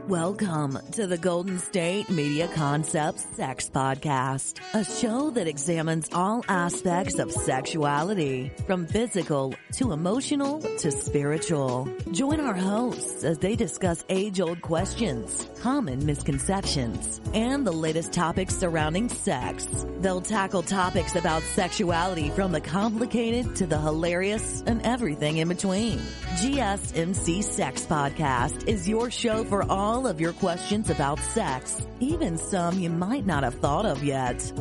Welcome to the Golden State Media Concepts Sex Podcast, a show that examines all aspects of sexuality, from physical to emotional to spiritual. Join our hosts as they discuss age-old questions, common misconceptions, and the latest topics surrounding sex. They'll tackle topics about sexuality from the complicated to the hilarious and everything in between. GSMC Sex Podcast is your show for all of your questions about sex, even some you might not have thought of yet.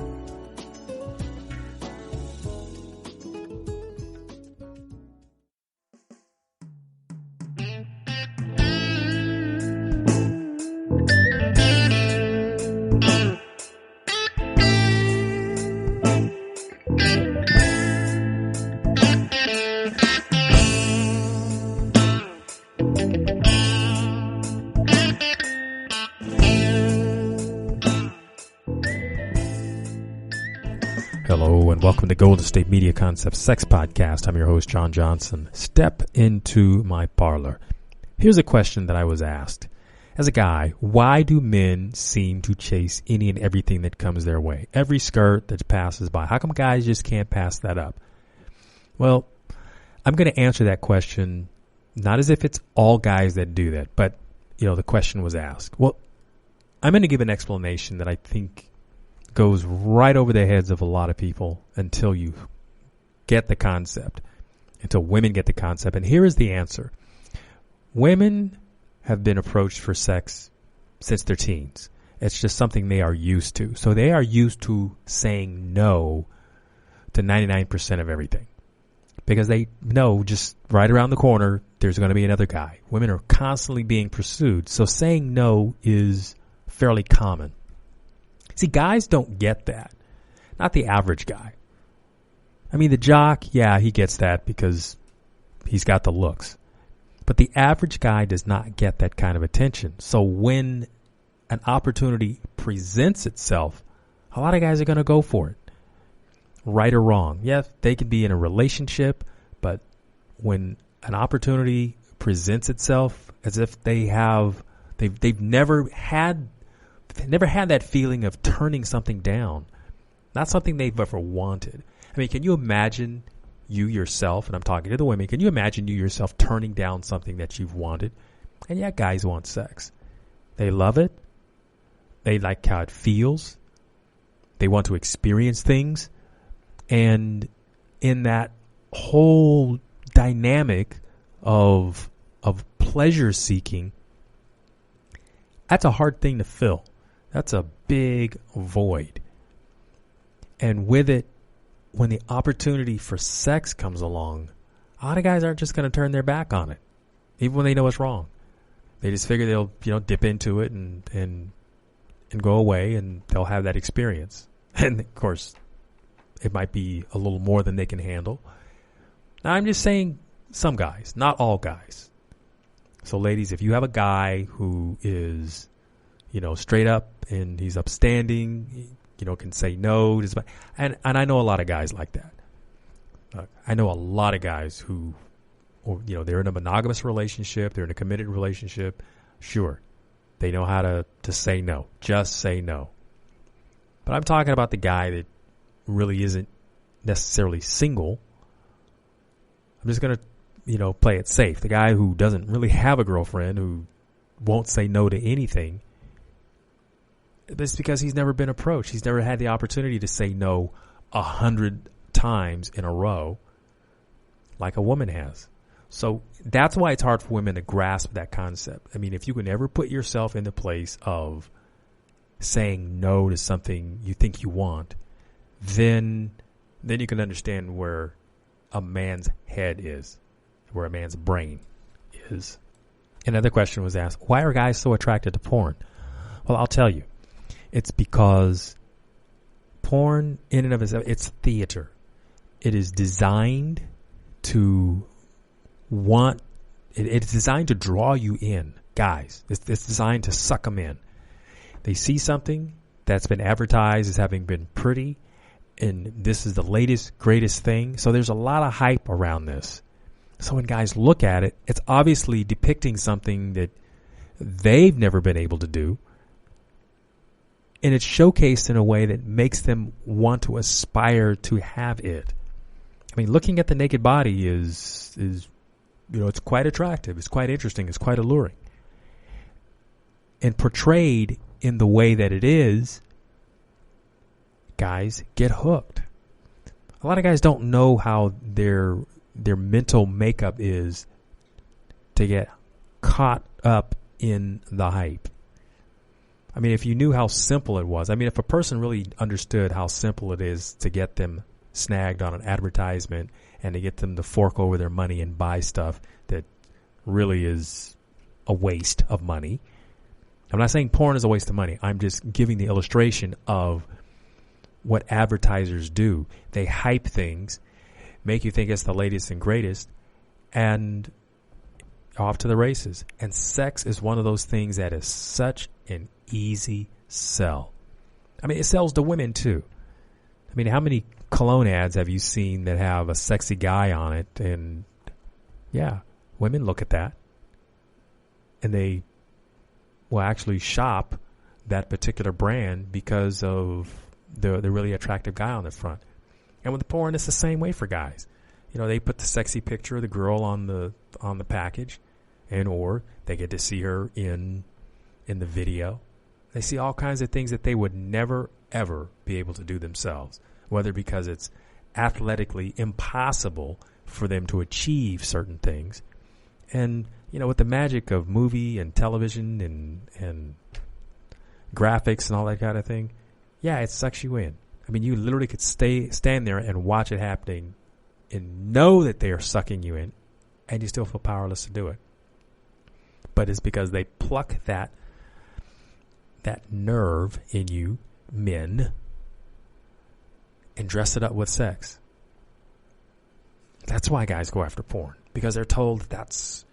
Hello and welcome to Golden State Media Concepts Sex Podcast. I'm your host, John Johnson. Step into my parlor. Here's a question that I was asked. As a guy, why do men seem to chase any and everything that comes their way? Every skirt that passes by. How come guys just can't pass that up? Well, I'm going to answer that question not as if it's all guys that do that, but, the question was asked. Well, I'm going to give an explanation that I think goes right over the heads of a lot of people until you get the concept, until women get the concept. And here is the answer. Women have been approached for sex since their teens. It's just something they are used to. So they are used to saying no to 99% of everything because they know just right around the corner there's going to be another guy. Women are constantly being pursued. So saying no is fairly common. See, guys don't get that. Not the average guy. I mean, the jock, yeah, he gets that because he's got the looks. But the average guy does not get that kind of attention. So when an opportunity presents itself, a lot of guys are going to go for it. Right or wrong. Yes, they could be in a relationship, but when an opportunity presents itself as if they've never had that feeling of turning something down. Not something they've ever wanted. I mean, can you imagine you yourself, and I'm talking to the women, can you imagine you yourself turning down something that you've wanted? And yeah, guys want sex. They love it. They like how it feels. They want to experience things. And in that whole dynamic of pleasure seeking, that's a hard thing to fill. That's a big void. And with it, when the opportunity for sex comes along, a lot of guys aren't just going to turn their back on it, even when they know it's wrong. They just figure they'll dip into it and go away, and they'll have that experience. And of course, it might be a little more than they can handle. Now, I'm just saying some guys, not all guys. So, ladies, if you have a guy who is, straight up and he's upstanding, can say no. And I know a lot of guys like that. I know a lot of guys who, they're in a monogamous relationship. They're in a committed relationship. Sure, they know how to say no. Just say no. But I'm talking about the guy that really isn't necessarily single. I'm just going to play it safe. The guy who doesn't really have a girlfriend, who won't say no to anything, it's because he's never been approached. He's never had the opportunity to say no 100 times in a row like a woman has. So that's why it's hard for women to grasp that concept. I mean, if you can ever put yourself in the place of saying no to something you think you want, then you can understand where a man's head is, where a man's brain is. Another question was asked, why are guys so attracted to porn? Well, I'll tell you. It's because porn, in and of itself, it's theater. It is designed to it's designed to draw you in. Guys, it's designed to suck them in. They see something that's been advertised as having been pretty, and this is the latest, greatest thing. So there's a lot of hype around this. So when guys look at it, it's obviously depicting something that they've never been able to do. And it's showcased in a way that makes them want to aspire to have it. I mean, looking at the naked body is it's quite attractive. It's quite interesting. It's quite alluring. And portrayed in the way that it is, guys get hooked. A lot of guys don't know how their mental makeup is to get caught up in the hype. I mean, if you knew how simple it was, I mean, if a person really understood how simple it is to get them snagged on an advertisement and to get them to fork over their money and buy stuff that really is a waste of money. I'm not saying porn is a waste of money. I'm just giving the illustration of what advertisers do. They hype things, make you think it's the latest and greatest, and off to the races. And sex is one of those things that is such an easy sell. I mean, it sells to women too. I mean, how many cologne ads have you seen that have a sexy guy on it? And yeah, women look at that and they will actually shop that particular brand because of the really attractive guy on the front. And with the porn, it's the same way for guys. You know, they put the sexy picture of the girl on the package, and or they get to see her in the video. They see all kinds of things that they would never, ever be able to do themselves, whether because it's athletically impossible for them to achieve certain things. And, you know, with the magic of movie and television and graphics and all that kind of thing, yeah, it sucks you in. I mean, you literally could stand there and watch it happening and know that they are sucking you in, and you still feel powerless to do it. But it's because they pluck that nerve in you, men, and dress it up with sex. That's why guys go after porn, because they're told that's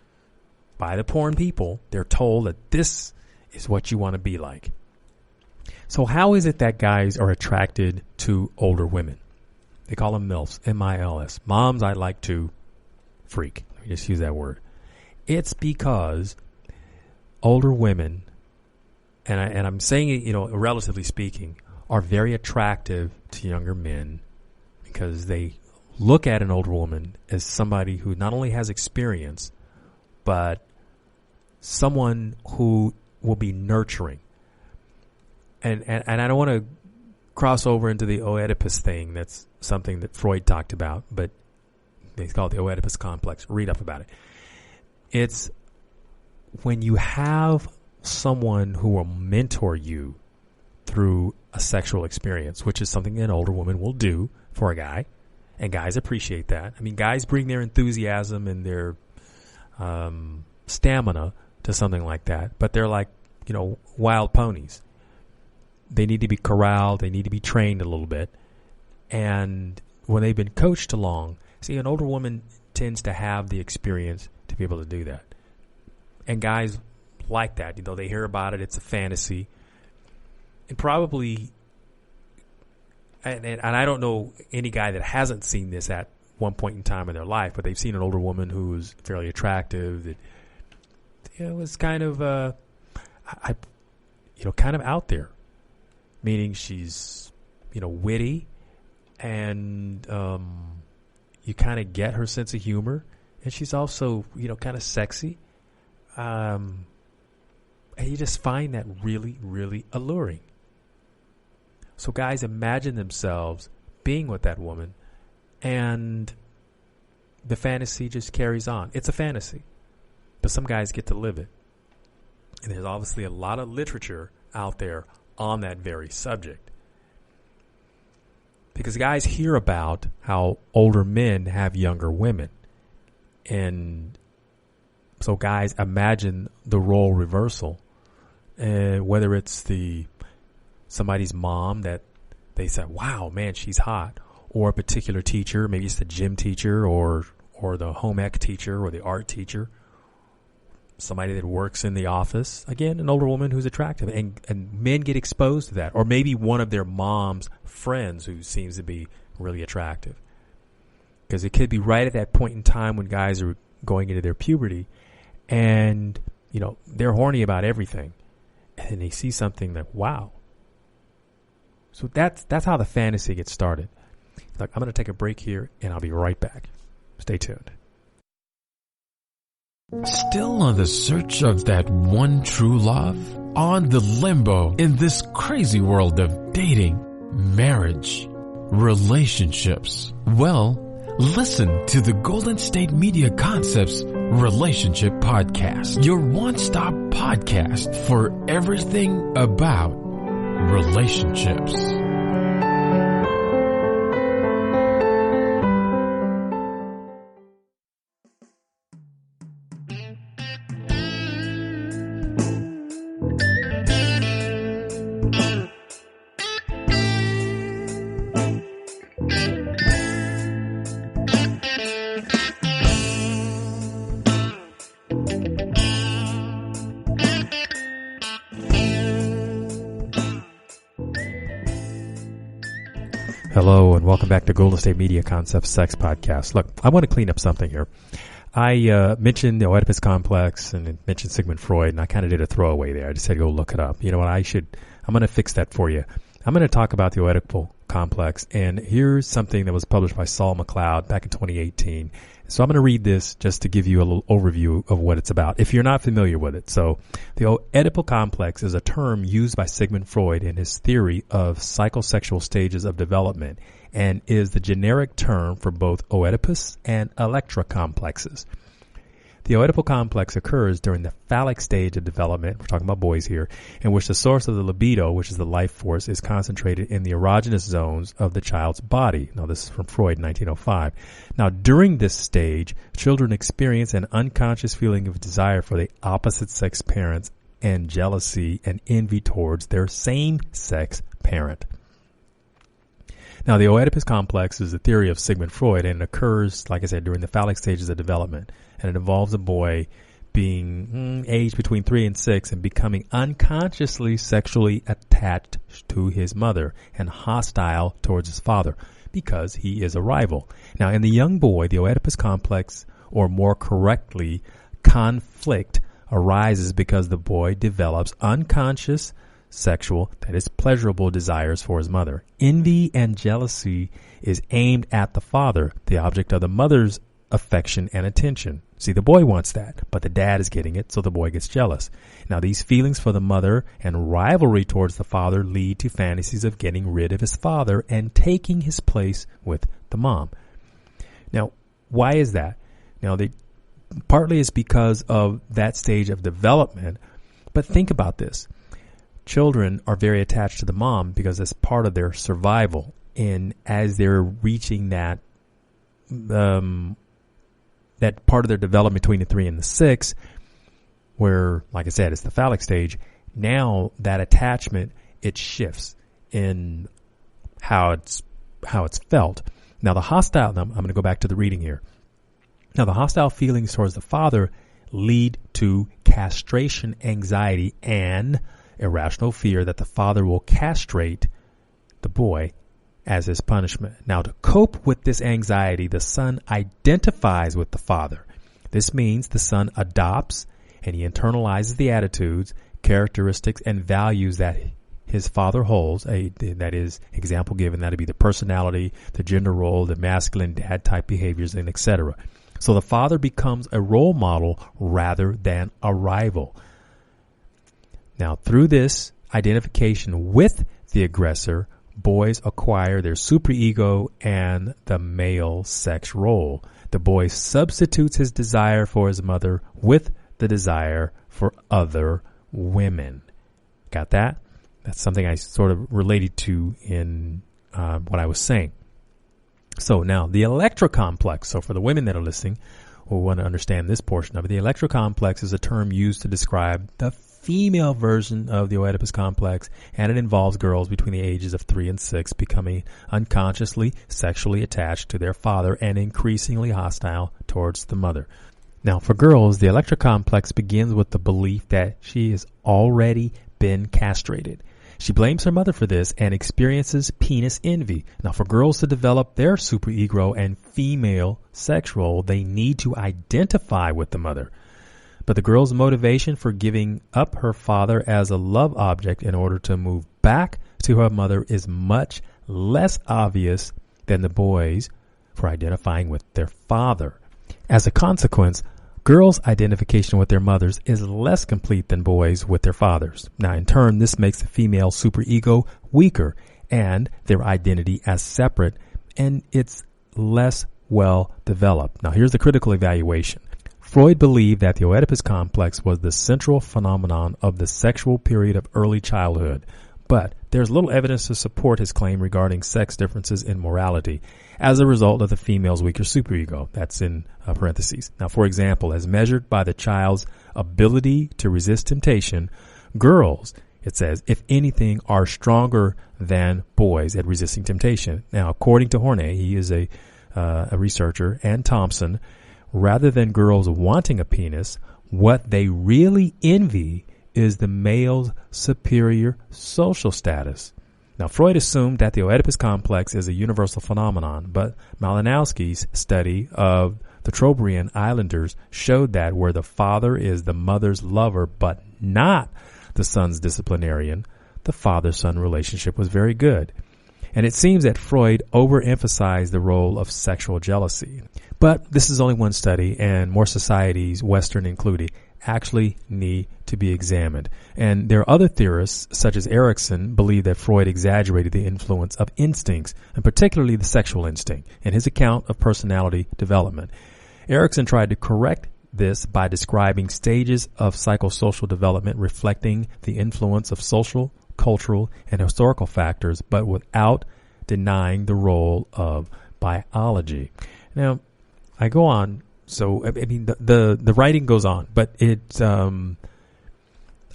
by the porn people. They're told that this is what you want to be like. So how is it that guys are attracted to older women? They call them MILFs, M-I-L-S. Moms I like to freak. Let me just use that word. It's because older women, and I'm saying it, you know, relatively speaking, are very attractive to younger men because they look at an older woman as somebody who not only has experience, but someone who will be nurturing. And I don't want to cross over into the Oedipus thing. That's something that Freud talked about, but they call it the Oedipus complex. Read up about it. It's when you have someone who will mentor you through a sexual experience, which is something an older woman will do for a guy, and guys appreciate that. I mean, guys bring their enthusiasm and their stamina to something like that, but they're like, you know, wild ponies. They need to be corralled. They need to be trained a little bit. And when they've been coached along, see, an older woman tends to have the experience to be able to do that. And guys like that. You know, they hear about it. It's a fantasy. And probably, and I don't know any guy that hasn't seen this at one point in time in their life, but they've seen an older woman who's fairly attractive that, you know, was kind of, kind of out there. Meaning she's, you know, witty, and you kind of get her sense of humor, and she's also, you know, kind of sexy, and you just find that really, really alluring. So guys imagine themselves being with that woman, and the fantasy just carries on. It's a fantasy, but some guys get to live it, and there's obviously a lot of literature out there on that very subject. Because guys hear about how older men have younger women. And so guys imagine the role reversal. Whether it's somebody's mom that they said, wow, man, she's hot. Or a particular teacher, maybe it's the gym teacher or the home ec teacher or the art teacher. Somebody that works in the office, again, an older woman who's attractive, and men get exposed to that, or maybe one of their mom's friends who seems to be really attractive, because it could be right at that point in time when guys are going into their puberty, and they're horny about everything. And they see something that, wow. So that's how the fantasy gets started. Look, I'm going to take a break here, and I'll be right back. Stay tuned. Still on the search of that one true love? On the limbo in this crazy world of dating, marriage, relationships? Well, listen to the Golden State Media Concepts Relationship Podcast, your one-stop podcast for everything about relationships. Hello and welcome back to Golden State Media Concepts Sex Podcast. Look, I want to clean up something here. I mentioned the Oedipus complex and mentioned Sigmund Freud, and I kind of did a throwaway there. I just said go look it up. You know what? I'm going to fix that for you. I'm going to talk about the Oedipal complex, and here's something that was published by Saul McLeod back in 2018. So I'm going to read this just to give you a little overview of what it's about, if you're not familiar with it. So the Oedipal complex is a term used by Sigmund Freud in his theory of psychosexual stages of development and is the generic term for both Oedipus and Electra complexes. The Oedipal complex occurs during the phallic stage of development, we're talking about boys here, in which the source of the libido, which is the life force, is concentrated in the erogenous zones of the child's body. Now, this is from Freud, 1905. Now, during this stage, children experience an unconscious feeling of desire for the opposite sex parents and jealousy and envy towards their same-sex parent. Now, the Oedipus complex is the theory of Sigmund Freud, and it occurs, like I said, during the phallic stages of development. And it involves a boy being aged between 3 and 6 and becoming unconsciously sexually attached to his mother and hostile towards his father because he is a rival. Now, in the young boy, the Oedipus complex, or more correctly, conflict, arises because the boy develops unconscious sexual, that is pleasurable desires for his mother. Envy and jealousy is aimed at the father, the object of the mother's affection and attention. See, the boy wants that, but the dad is getting it, so the boy gets jealous. Now, these feelings for the mother and rivalry towards the father lead to fantasies of getting rid of his father and taking his place with the mom. Now, why is that? Now, partly it's because of that stage of development, but think about this. Children are very attached to the mom because it's part of their survival. And as they're reaching that part of their development between the 3 and the 6, where, like I said, it's the phallic stage, now that attachment, it shifts in how it's felt. Now, I'm going to go back to the reading here. Now, the hostile feelings towards the father lead to castration anxiety and irrational fear that the father will castrate the boy as his punishment. Now, to cope with this anxiety, the son identifies with the father. This means the son adopts and he internalizes the attitudes, characteristics, and values that his father holds. That is, example given, that would be the personality, the gender role, the masculine dad type behaviors, and etc. So the father becomes a role model rather than a rival. Now, through this identification with the aggressor, boys acquire their superego and the male sex role. The boy substitutes his desire for his mother with the desire for other women. Got that? That's something I sort of related to in what I was saying. So now, the Electra complex. So for the women that are listening who want to understand this portion of it, the Electra complex is a term used to describe the female version of the Oedipus complex, and it involves girls between the ages of 3 and 6 becoming unconsciously sexually attached to their father and increasingly hostile towards the mother. Now, for girls, the Electra complex begins with the belief that she has already been castrated. She blames her mother for this and experiences penis envy. Now, for girls to develop their superego and female sex role, they need to identify with the mother. But the girl's motivation for giving up her father as a love object in order to move back to her mother is much less obvious than the boys for identifying with their father. As a consequence, girls' identification with their mothers is less complete than boys with their fathers. Now, in turn, this makes the female superego weaker and their identity as separate, and it's less well developed. Now, here's the critical evaluation. Freud believed that the Oedipus complex was the central phenomenon of the sexual period of early childhood, but there's little evidence to support his claim regarding sex differences in morality as a result of the female's weaker superego. That's in parentheses. Now, for example, as measured by the child's ability to resist temptation, girls, it says, if anything, are stronger than boys at resisting temptation. Now, according to Horney, he is a researcher, and Thompson, rather than girls wanting a penis, what they really envy is the male's superior social status. Now, Freud assumed that the Oedipus complex is a universal phenomenon, but Malinowski's study of the Trobriand Islanders showed that where the father is the mother's lover but not the son's disciplinarian, the father-son relationship was very good. And it seems that Freud overemphasized the role of sexual jealousy. But this is only one study, and more societies, Western included, actually need to be examined. And there are other theorists, such as Erikson, believe that Freud exaggerated the influence of instincts, and particularly the sexual instinct, in his account of personality development. Erikson tried to correct this by describing stages of psychosocial development reflecting the influence of social, cultural, and historical factors, but without denying the role of biology. Now, I go on. So, I mean, the writing goes on, but I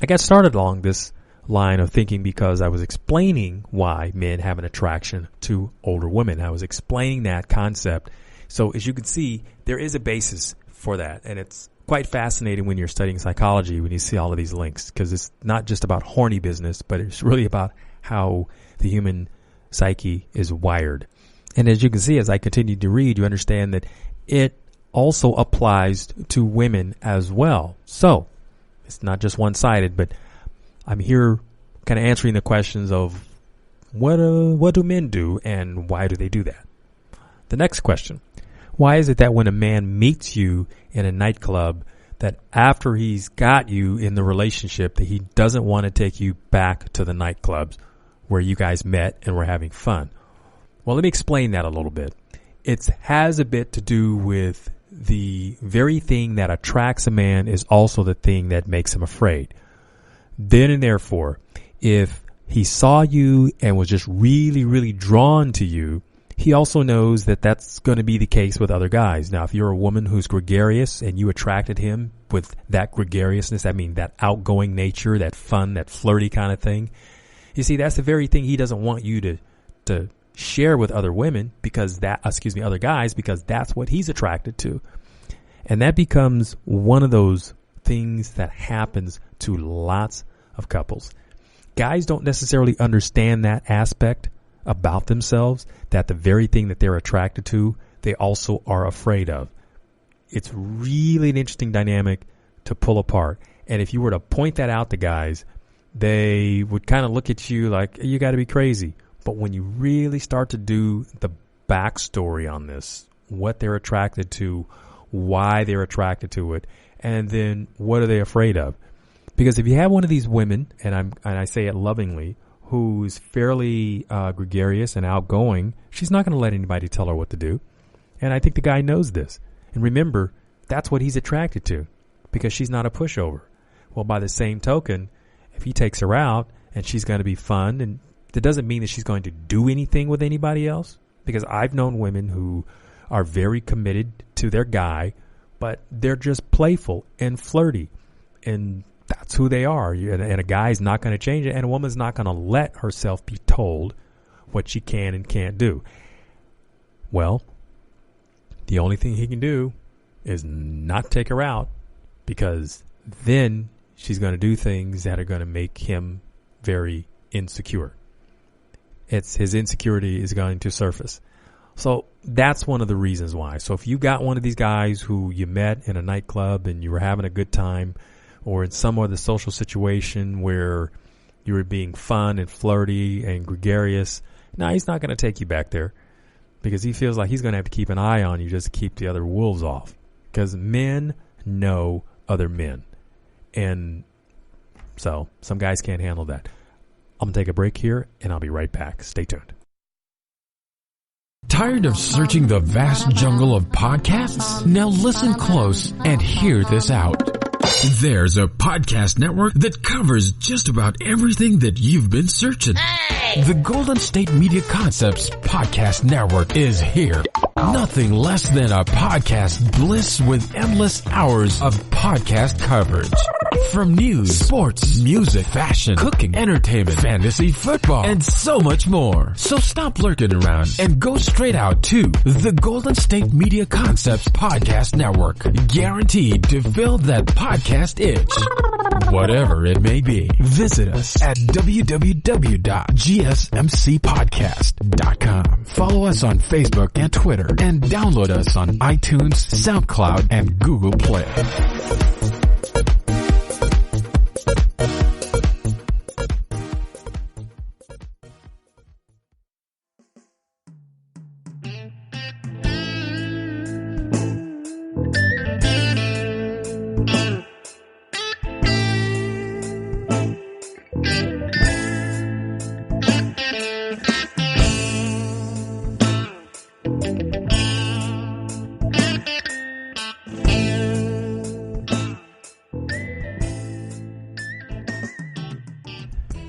got started along this line of thinking because I was explaining why men have an attraction to older women. I was explaining that concept. So, as you can see, there is a basis for that, and it's quite fascinating when you're studying psychology when you see all of these links, because it's not just about horny business, but it's really about how the human psyche is wired. And as you can see, as I continue to read, you understand that it also applies to women as well. So it's not just one-sided, but I'm here kind of answering the questions of what do men do and why do they do that? The next question: why is it that when a man meets you in a nightclub, that after he's got you in the relationship, that he doesn't want to take you back to the nightclubs where you guys met and were having fun? Well, let me explain that a little bit. It has a bit to do with the very thing that attracts a man is also the thing that makes him afraid. Then and therefore, if he saw you and was just really, really drawn to you, he also knows that that's going to be the case with other guys. Now, if you're a woman who's gregarious and you attracted him with that gregariousness, I mean that outgoing nature, that fun, that flirty kind of thing, you see, that's the very thing he doesn't want you to share with other women, because other guys, because that's what he's attracted to. And that becomes one of those things that happens to lots of couples. Guys don't necessarily understand that aspect about themselves, that the very thing that they're attracted to, they also are afraid of. It's really an interesting dynamic to pull apart. And if you were to point that out to guys, they would kind of look at you like, you got to be crazy. But when you really start to do the backstory on this, what they're attracted to, why they're attracted to it, and then what are they afraid of? Because if you have one of these women, and I say it lovingly, who's fairly gregarious and outgoing, she's not going to let anybody tell her what to do. And I think the guy knows this. And remember, that's what he's attracted to, because she's not a pushover. Well, by the same token, if he takes her out and she's going to be fun, and that doesn't mean that she's going to do anything with anybody else, because I've known women who are very committed to their guy, but they're just playful and flirty, and that's who they are. And a guy's not going to change it, and a woman's not going to let herself be told what she can and can't do. Well, the only thing he can do is not take her out, because then she's going to do things that are going to make him very insecure. His insecurity is going to surface. So that's one of the reasons why. So if you got one of these guys who you met in a nightclub and you were having a good time, or in some other social situation where you were being fun and flirty and gregarious, no, he's not going to take you back there because he feels like he's going to have to keep an eye on you just to keep the other wolves off, because men know other men. And so some guys can't handle that. I'm going to take a break here and I'll be right back. Stay tuned. Tired of searching the vast jungle of podcasts? Now listen close and hear this out. There's a podcast network that covers just about everything that you've been searching. Hey! The Golden State Media Concepts Podcast Network is here. Nothing less than a podcast bliss with endless hours of podcast coverage. From news, sports, music, fashion, cooking, entertainment, fantasy, football, and so much more. So stop lurking around and go straight out to the Golden State Media Concepts Podcast Network. Guaranteed to fill that podcast itch. Whatever it may be. Visit us at www.gsmcpodcast.com. Follow us on Facebook and Twitter, and download us on iTunes, SoundCloud, and Google Play.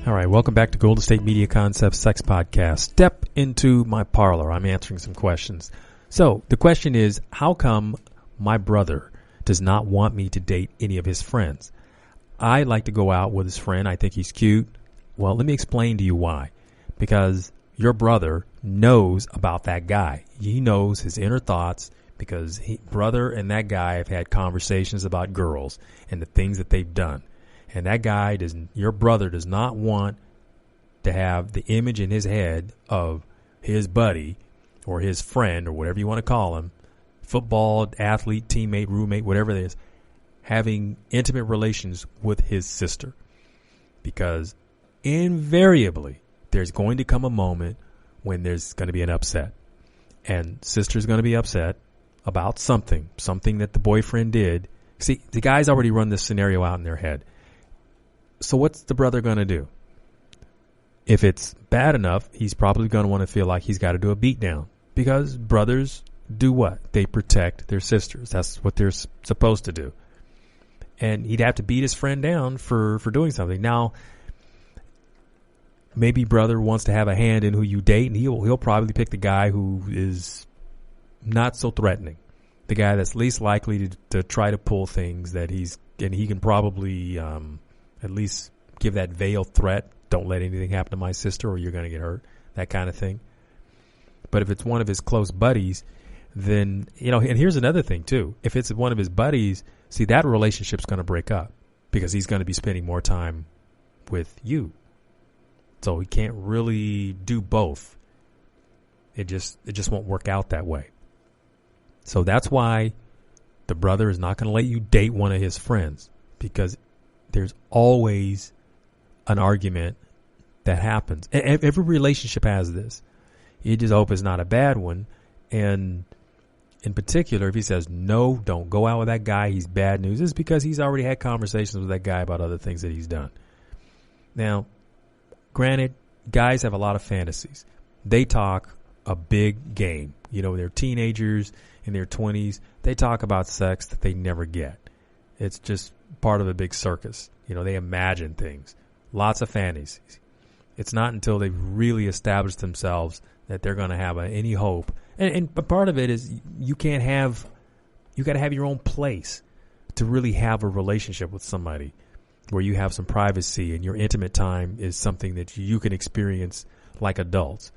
All right, welcome back to Golden State Media Concepts Sex Podcast. Step into my parlor. I'm answering some questions. So the question is, how come my brother does not want me to date any of his friends? I like to go out with his friend. I think he's cute. Well, let me explain to you why. Because your brother knows about that guy. He knows his inner thoughts, because brother and that guy have had conversations about girls and the things that they've done. And that guy your brother does not want to have the image in his head of his buddy or his friend or whatever you want to call him, football, athlete, teammate, roommate, whatever it is, having intimate relations with his sister. Because invariably there's going to come a moment when there's going to be an upset. And sister's going to be upset about something that the boyfriend did. See, the guys already run this scenario out in their head. So what's the brother going to do? If it's bad enough, he's probably going to want to feel like he's got to do a beatdown, because brothers do what? They protect their sisters. That's what they're supposed to do. And he'd have to beat his friend down for doing something. Now, maybe brother wants to have a hand in who you date, and he'll probably pick the guy who is not so threatening, the guy that's least likely to try to pull things that he can probably at least give that veiled threat. Don't let anything happen to my sister or you're going to get hurt. That kind of thing. But if it's one of his close buddies, then, and here's another thing too. If it's one of his buddies, see, that relationship's going to break up because he's going to be spending more time with you. So he can't really do both. It just won't work out that way. So that's why the brother is not going to let you date one of his friends, because there's always an argument that happens. Every relationship has this. You just hope it's not a bad one. And in particular, if he says, no, don't go out with that guy, he's bad news, it's because he's already had conversations with that guy about other things that he's done. Now, granted, guys have a lot of fantasies. They talk a big game. They're teenagers in their 20s. They talk about sex that they never get. It's just part of a big circus. They imagine things. Lots of fantasies. It's not until they've really established themselves that they're going to have any hope. And part of it is you got to have your own place to really have a relationship with somebody where you have some privacy and your intimate time is something that you can experience like adults.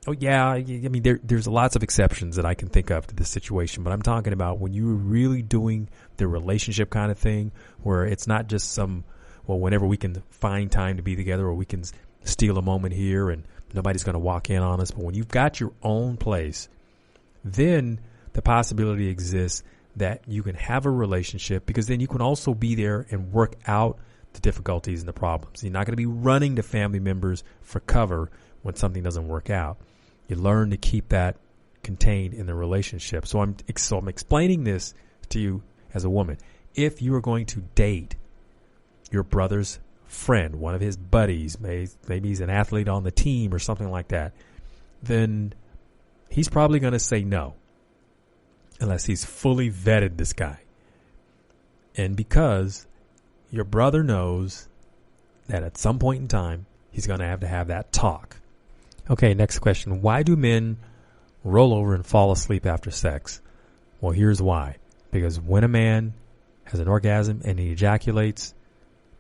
Oh, yeah, I mean, there's lots of exceptions that I can think of to this situation, but I'm talking about when you're really doing the relationship kind of thing where it's not just whenever we can find time to be together or we can steal a moment here and nobody's going to walk in on us. But when you've got your own place then the possibility exists that you can have a relationship, because then you can also be there and work out the difficulties and the problems. You're not going to be running to family members for cover when something doesn't work out. You learn to keep that contained in the relationship. So I'm explaining this to you as a woman. If you are going to date your brother's friend, one of his buddies, maybe he's an athlete on the team or something like that, then he's probably going to say no unless he's fully vetted this guy. And because your brother knows that at some point in time, he's going to have that talk. Okay, next question. Why do men roll over and fall asleep after sex? Well, here's why. Because when a man has an orgasm and he ejaculates,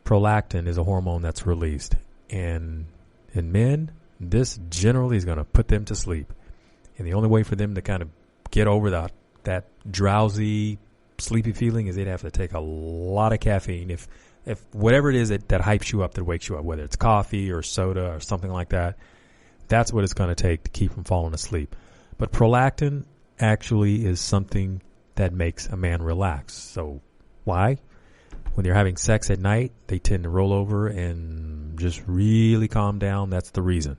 prolactin is a hormone that's released. And in men, this generally is going to put them to sleep. And the only way for them to kind of get over that drowsy, sleepy feeling is they'd have to take a lot of caffeine. If whatever it is that hypes you up, that wakes you up, whether it's coffee or soda or something like that, that's what it's going to take to keep from falling asleep. But prolactin actually is something that makes a man relax. So why? When they're having sex at night, they tend to roll over and just really calm down. That's the reason.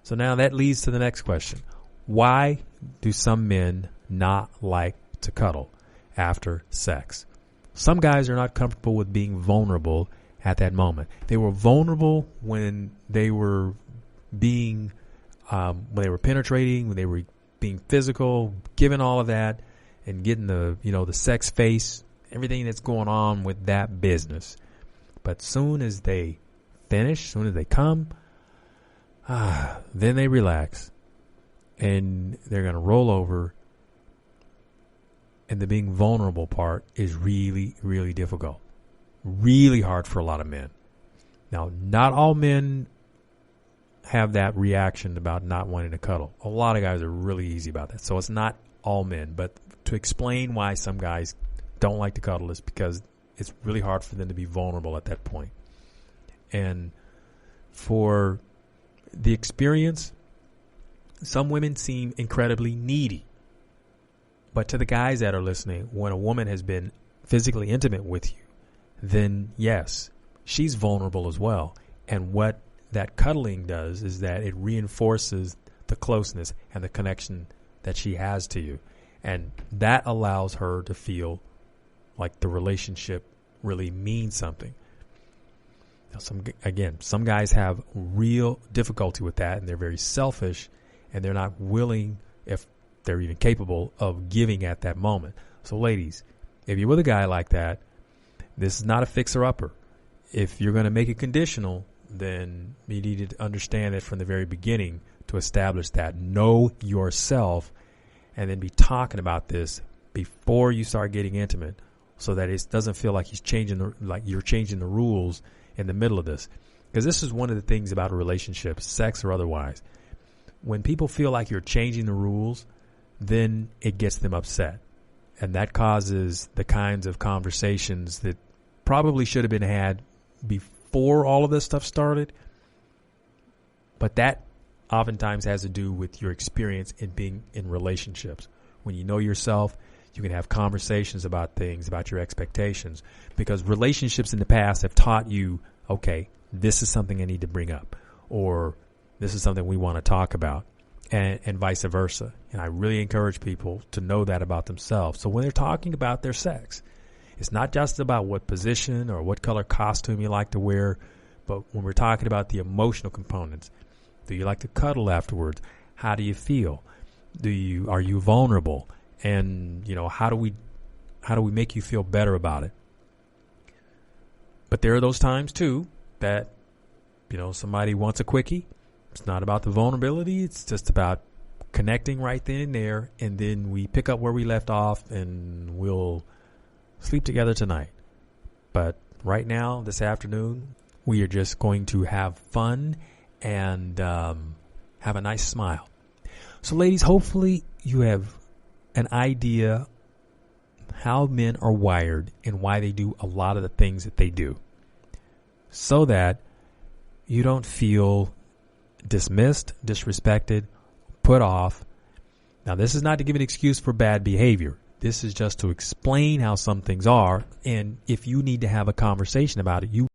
So now that leads to the next question. Why do some men not like to cuddle after sex? Some guys are not comfortable with being vulnerable at that moment. They were vulnerable when they were being, when they were penetrating, when they were being physical, giving all of that and getting the sex face, everything that's going on with that business. But soon as they finish, soon as they come, then they relax and they're going to roll over. And the being vulnerable part is really, really difficult. Really hard for a lot of men. Now, not all men have that reaction about not wanting to cuddle. A lot of guys are really easy about that. So it's not all men. But to explain why some guys don't like to cuddle is because it's really hard for them to be vulnerable at that point. And for the experience, some women seem incredibly needy. But to the guys that are listening, when a woman has been physically intimate with you, then yes, she's vulnerable as well. And what that cuddling does is that it reinforces the closeness and the connection that she has to you. And that allows her to feel like the relationship really means something. Now, some guys have real difficulty with that, and they're very selfish, and they're not willing, if they're even capable of giving at that moment. So ladies, if you're with a guy like that, this is not a fixer-upper. If you're going to make it conditional, then you need to understand it from the very beginning to establish that. Know yourself and then be talking about this before you start getting intimate so that it doesn't feel like you're changing the rules in the middle of this. Because this is one of the things about a relationship, sex or otherwise. When people feel like you're changing the rules, then it gets them upset. And that causes the kinds of conversations that probably should have been had before all of this stuff started. But that oftentimes has to do with your experience in being in relationships. When you know yourself, you can have conversations about things, about your expectations. Because relationships in the past have taught you, okay, this is something I need to bring up. Or this is something we want to talk about. And vice versa. And I really encourage people to know that about themselves. So when they're talking about their sex, it's not just about what position or what color costume you like to wear, but when we're talking about the emotional components, do you like to cuddle afterwards? How do you feel? Are you vulnerable? And how do we make you feel better about it? But there are those times too that somebody wants a quickie. It's not about the vulnerability. It's just about connecting right then and there. And then we pick up where we left off and we'll sleep together tonight. But right now, this afternoon, we are just going to have fun and have a nice smile. So ladies, hopefully you have an idea how men are wired and why they do a lot of the things that they do, so that you don't feel dismissed, disrespected, put off. Now, this is not to give an excuse for bad behavior. This is just to explain how some things are. And if you need to have a conversation about it, you